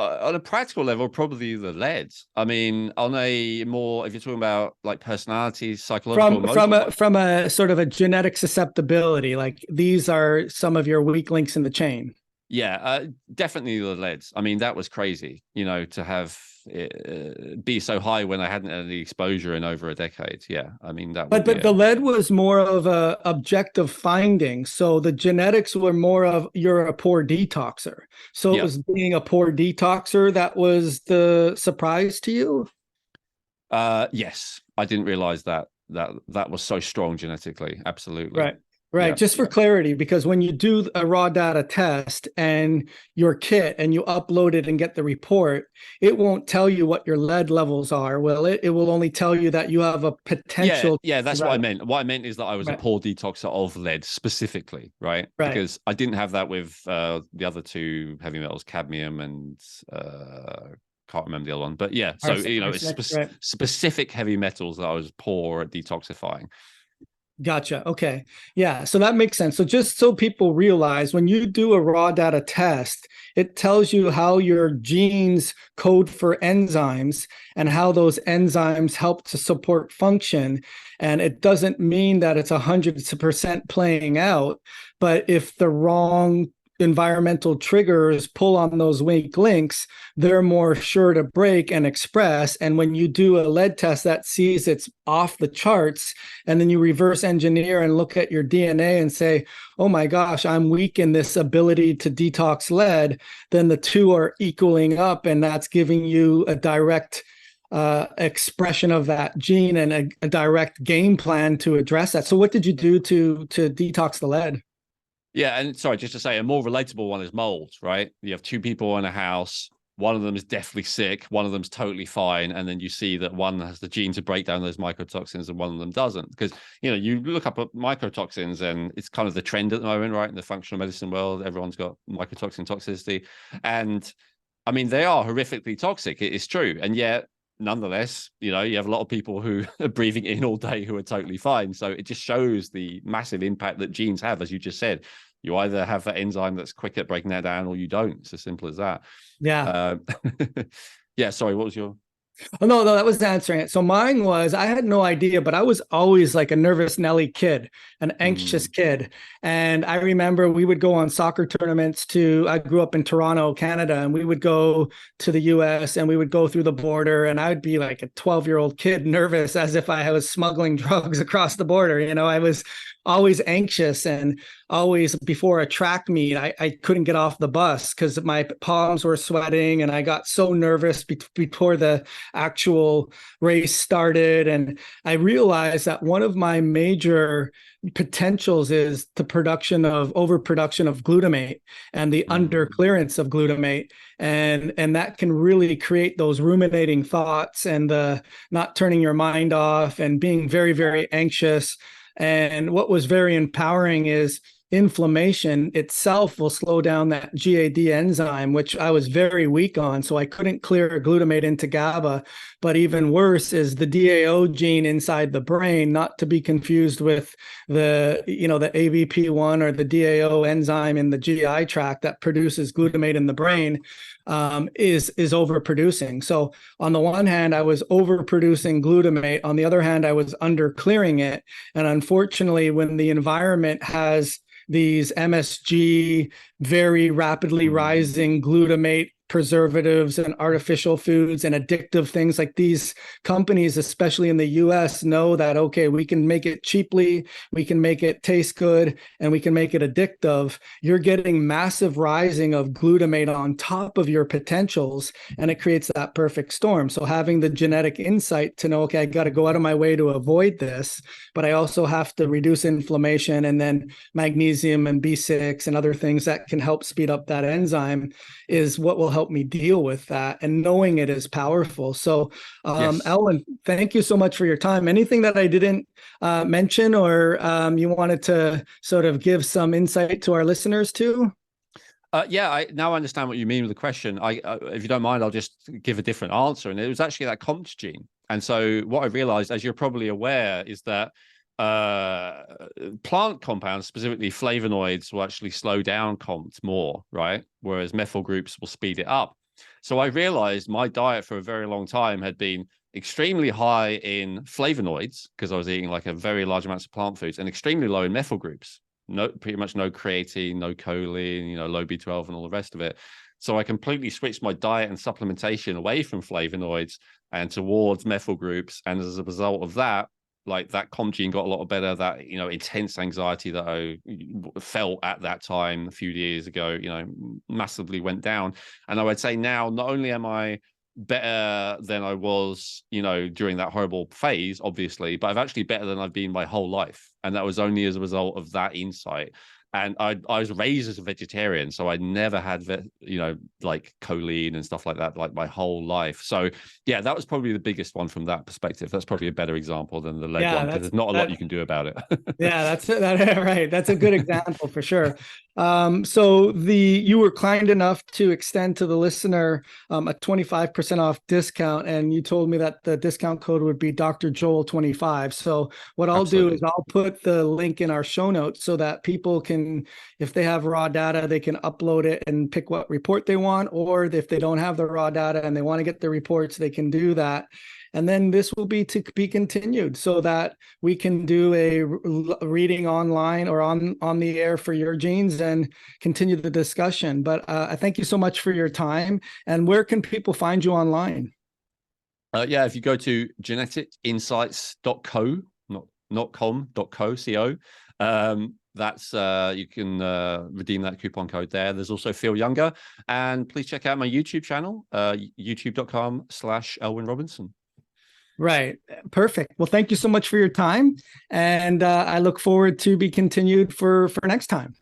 B: on a practical level, probably the leads. I mean, on a more, if you're talking about like personality, psychological,
A: from a sort of a genetic susceptibility, like these are some of your weak links in the chain.
B: Yeah, definitely the leads. I mean, that was crazy, to have it be so high when I hadn't had any exposure in over a decade. Yeah, I mean that.
A: But the lead was more of a objective finding. So the genetics were more of, you're a poor detoxer. So it was being a poor detoxer that was the surprise to you.
B: Yes, I didn't realize that was so strong genetically. Absolutely.
A: Right. Just for clarity, because when you do a raw data test and your kit and you upload it and get the report, it won't tell you what your lead levels are, will it? It will only tell you that you have a potential.
B: Yeah, that's what I meant. What I meant is that I was a poor detoxer of lead specifically, right? Because I didn't have that with the other 2 heavy metals, cadmium and can't remember the other one, but yeah. So it's
A: right.
B: specific heavy metals that I was poor at detoxifying.
A: Gotcha. Okay. Yeah. So that makes sense. So just so people realize, when you do a raw data test, it tells you how your genes code for enzymes and how those enzymes help to support function. And it doesn't mean that it's 100% playing out, but if the wrong environmental triggers pull on those weak links, they're more sure to break and express. And when you do a lead test that sees it's off the charts, and then you reverse engineer and look at your DNA and say, oh my gosh, I'm weak in this ability to detox lead, then the two are equaling up, and that's giving you a direct expression of that gene and a direct game plan to address that. So what did you do to detox the lead?
B: Yeah, and sorry, just to say, a more relatable one is mold, right? You have two people in a house. One of them is deathly sick. One of them's totally fine. And then you see that one has the gene to break down those mycotoxins and one of them doesn't. Because, you look up at mycotoxins and it's kind of the trend at the moment, right? In the functional medicine world, everyone's got mycotoxin toxicity. And I mean, they are horrifically toxic. It is true. And yet, nonetheless, you have a lot of people who are breathing in all day who are totally fine. So it just shows the massive impact that genes have, as you just said. You either have that enzyme that's quick at breaking that down, or you don't. It's as simple as that.
A: Yeah.
B: Yeah. Sorry, what was your?
A: Oh, no, that was answering it. So mine was, I had no idea, but I was always like a nervous Nelly kid, an anxious kid. And I remember we would go on soccer tournaments I grew up in Toronto, Canada, and we would go to the US and we would go through the border, and I would be like a 12-year-old kid, nervous as if I was smuggling drugs across the border. I was always anxious, and always before a track meet, I couldn't get off the bus because my palms were sweating and I got so nervous before the actual race started. And I realized that one of my major potentials is the overproduction of glutamate and the underclearance of glutamate. And that can really create those ruminating thoughts and the not turning your mind off and being very, very anxious. And what was very empowering is inflammation itself will slow down that GAD enzyme, which I was very weak on. So I couldn't clear glutamate into GABA. But even worse is the DAO gene inside the brain, not to be confused with the ABP1 or the DAO enzyme in the GI tract that produces glutamate in the brain, is overproducing. So on the one hand, I was overproducing glutamate. On the other hand, I was underclearing it. And unfortunately, when the environment has these MSG, very rapidly rising glutamate preservatives and artificial foods and addictive things, like these companies, especially in the US, know that, okay, we can make it cheaply, we can make it taste good, and we can make it addictive. You're getting massive rising of glutamate on top of your potentials, and it creates that perfect storm. So having the genetic insight to know, okay, I got to go out of my way to avoid this, but I also have to reduce inflammation, and then magnesium and B6 and other things that can help speed up that enzyme is what will help me deal with that. And knowing it is powerful. So,
B: Yes.
A: Elwin, thank you so much for your time. Anything that I didn't mention or you wanted to sort of give some insight to our listeners too?
B: Yeah, I now understand what you mean with the question. If you don't mind, I'll just give a different answer. And it was actually that COMT gene. And so what I realized, as you're probably aware, is that plant compounds, specifically flavonoids, will actually slow down COMT more, right? Whereas methyl groups will speed it up. So I realized my diet for a very long time had been extremely high in flavonoids, because I was eating like a very large amounts of plant foods, and extremely low in methyl groups. Pretty much no creatine, no choline, low B12 and all the rest of it. So I completely switched my diet and supplementation away from flavonoids and towards methyl groups. And as a result of that, like that COMT gene got a lot better. That intense anxiety that I felt at that time a few years ago, massively went down. And I would say now, not only am I better than I was, during that horrible phase, obviously, but I've actually better than I've been my whole life. And that was only as a result of that insight. And I was raised as a vegetarian, so I never had like choline and stuff like that like my whole life. So yeah, that was probably the biggest one from that perspective. That's probably a better example than the leg one, because there's not a lot you can do about it.
A: Yeah, that's that right. That's a good example for sure. So you were kind enough to extend to the listener a 25% off discount, and you told me that the discount code would be Dr. Joel 25. So what I'll do is I'll put the link in our show notes so that people can, if they have raw data, they can upload it and pick what report they want, or if they don't have the raw data and they want to get the reports, they can do that. And then this will be to be continued so that we can do a reading online or on the air for your genes and continue the discussion. But I thank you so much for your time. And where can people find you online?
B: Yeah, if you go to geneticinsights.co, not com.co, that's you can redeem that coupon code there. There's also Feel Younger, and please check out my YouTube channel, youtube.com/Elwin Robinson.
A: Right. Perfect. Well, thank you so much for your time. And I look forward to be continued for next time.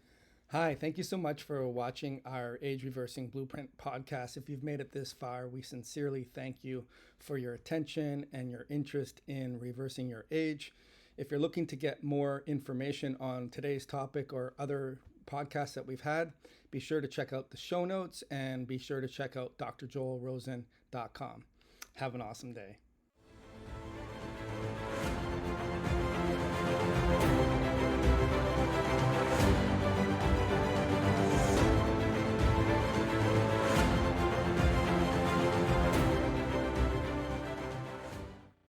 C: Hi, thank you so much for watching our Age Reversing Blueprint podcast. If you've made it this far, we sincerely thank you for your attention and your interest in reversing your age. If you're looking to get more information on today's topic or other podcasts that we've had, be sure to check out the show notes and be sure to check out drjoelrosen.com. Have an awesome day.